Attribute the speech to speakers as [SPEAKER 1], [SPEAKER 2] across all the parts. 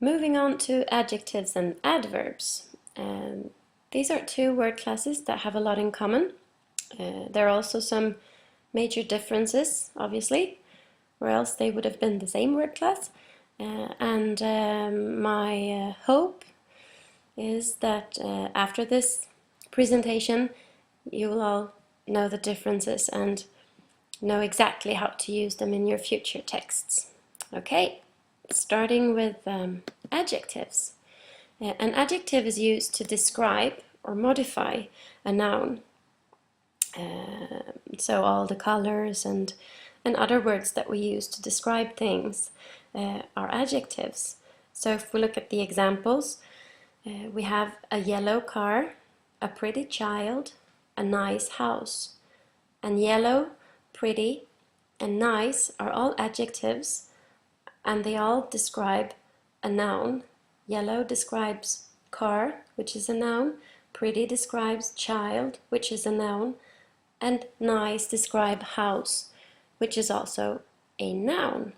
[SPEAKER 1] Moving on to adjectives and adverbs. These are two word classes that have a lot in common. There are also some major differences, obviously, or else they would have been the same word class. My hope is that after this presentation you will all know the differences and know exactly how to use them in your future texts. Okay, starting with adjectives. An adjective is used to describe or modify a noun. So all the colors and other words that we use to describe things are adjectives. So if we look at the examples, we have a yellow car, a pretty child, a nice house. And yellow, pretty, and nice are all adjectives, and they all describe a noun. Yellow describes car, which is a noun. Pretty describes child, which is a noun. And nice describe house, which is also a noun.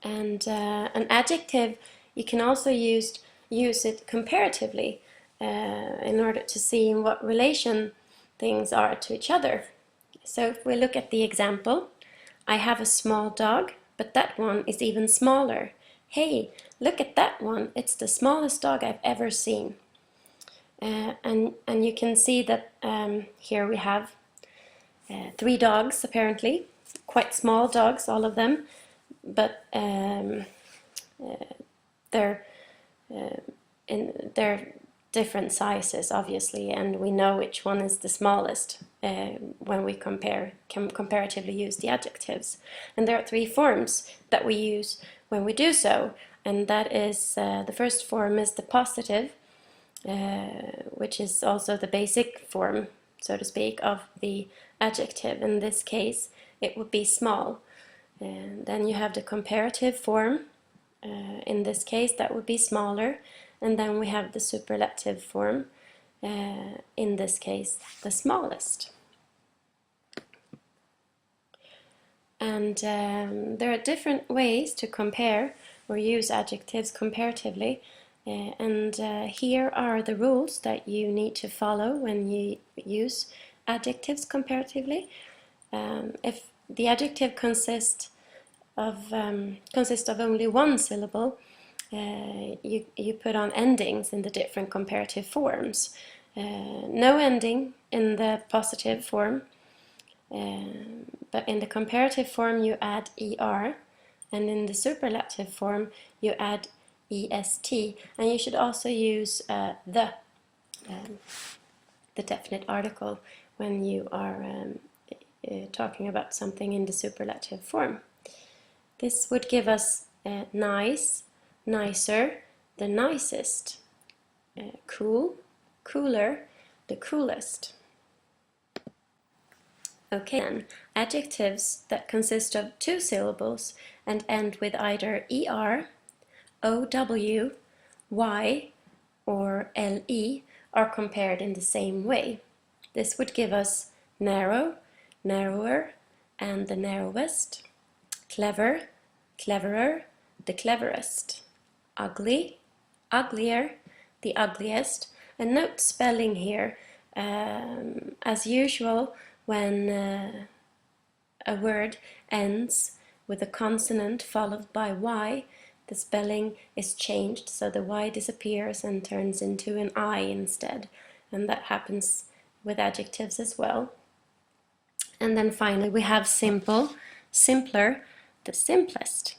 [SPEAKER 1] And an adjective, you can also use it comparatively in order to see in what relation things are to each other. So if we look at the example, I have a small dog, but that one is even smaller. Hey, look at that one, it's the smallest dog I've ever seen. And you can see that here we have 3 dogs, apparently, quite small dogs, all of them, but they're different sizes, obviously, and we know which one is the smallest when we can comparatively use the adjectives. And there are 3 forms that we use when we do so, and that is the first form is the positive, which is also the basic form, so to speak, of the adjective. In this case, it would be small. And then you have the comparative form. In this case, that would be smaller. And then we have the superlative form. In this case, the smallest. And there are different ways to compare or use adjectives comparatively. Here are the rules that you need to follow when you use adjectives comparatively. If the adjective consists of only one syllable, you put on endings in the different comparative forms. No ending in the positive form, but in the comparative form you add er, and in the superlative form you add est, and you should also use the definite article when you are talking about something in the superlative form. This would give us nice, nicer, the nicest, cool, cooler, the coolest. Okay, then, adjectives that consist of 2 syllables and end with either er, ow, y, or le are compared in the same way. This would give us narrow, narrower, and the narrowest, clever, cleverer, the cleverest, ugly, uglier, the ugliest. And note spelling here. As usual, when a word ends with a consonant followed by y, the spelling is changed, so the y disappears and turns into an I instead. And that happens with adjectives as well. And then finally we have simple, simpler, the simplest.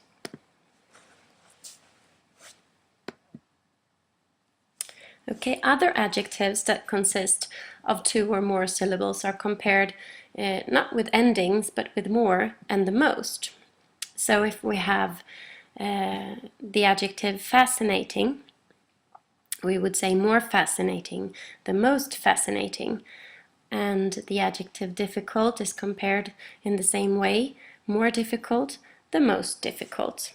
[SPEAKER 1] Okay, other adjectives that consist of 2 or more syllables are compared not with endings, but with more and the most. So if we have the adjective fascinating, we would say more fascinating, the most fascinating. And the adjective difficult is compared in the same way, more difficult, the most difficult.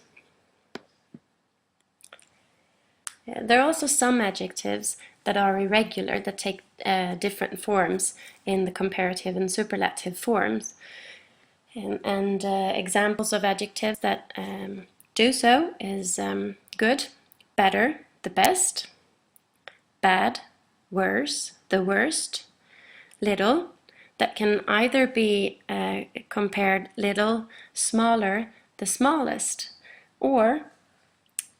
[SPEAKER 1] There are also some adjectives that are irregular, that take different forms in the comparative and superlative forms. And examples of adjectives that Do so is good, better, the best, bad, worse, the worst, little. That can either be compared little, smaller, the smallest, or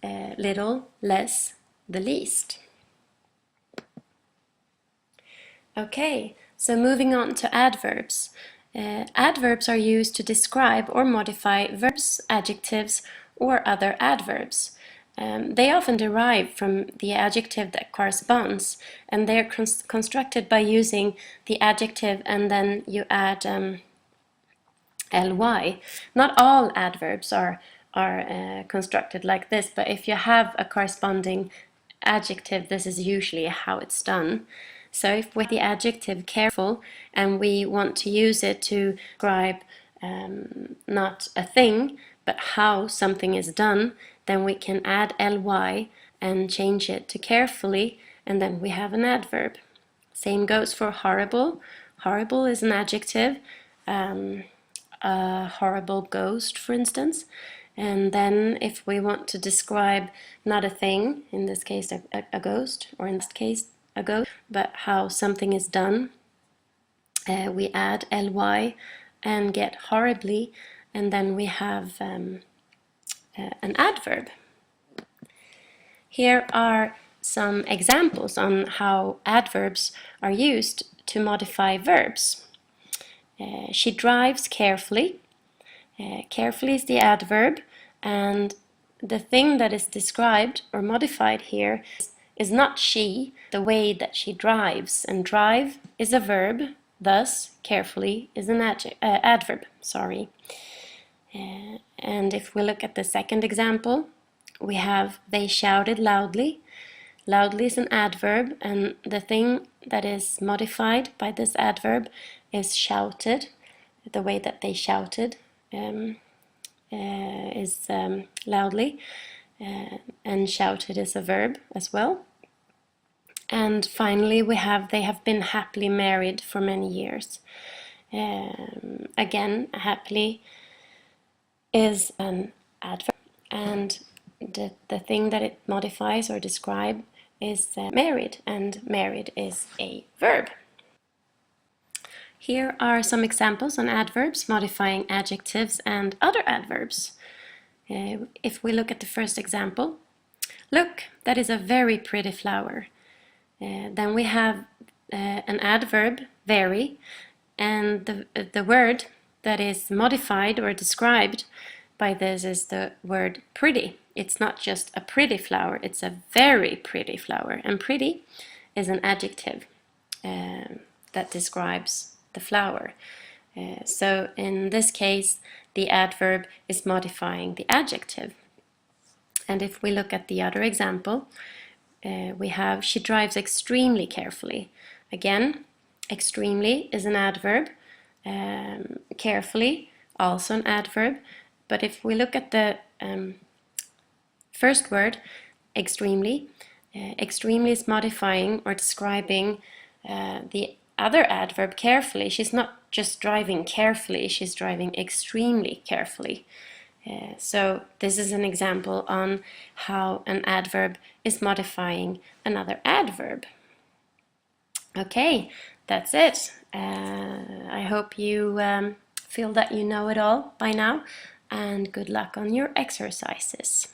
[SPEAKER 1] little, less, the least. Okay, so moving on to adverbs. Adverbs are used to describe or modify verbs, adjectives, or other adverbs. They often derive from the adjective that corresponds, and they are constructed by using the adjective and then you add ly. Not all adverbs are constructed like this, but if you have a corresponding adjective, this is usually how it's done. So if with the adjective careful and we want to use it to describe not a thing, but how something is done, then we can add ly and change it to carefully, and then we have an adverb. Same goes for horrible. Horrible is an adjective. A horrible ghost, for instance. And then if we want to describe not a thing, in this case a ghost, or in this case a ghost, but how something is done, we add ly and get horribly, and then we have an adverb. Here are some examples on how adverbs are used to modify verbs. She drives carefully. Carefully is the adverb, and the thing that is described or modified here is not she, the way that she drives, and drive is a verb, thus carefully is an adverb. Sorry. And if we look at the second example, we have they shouted loudly. Loudly is an adverb, and the thing that is modified by this adverb is shouted. The way that they shouted is loudly, and shouted is a verb as well. And finally we have they have been happily married for many years. Again, happily is an adverb, and the thing that it modifies or describes is married, and married is a verb. Here are some examples on adverbs modifying adjectives and other adverbs. If we look at the first example, look, that is a very pretty flower. Then we have an adverb, very, and the word that is modified or described by this is the word pretty. It's not just a pretty flower, it's a very pretty flower. And pretty is an adjective that describes the flower. So in this case, the adverb is modifying the adjective. And if we look at the other example, we have she drives extremely carefully. Again, extremely is an adverb, carefully also an adverb. But if we look at the first word, extremely, extremely is modifying or describing the other adverb, carefully. She's not just driving carefully, she's driving extremely carefully. So this is an example on how an adverb is modifying another adverb. Okay, that's it. I hope you feel that you know it all by now, and good luck on your exercises.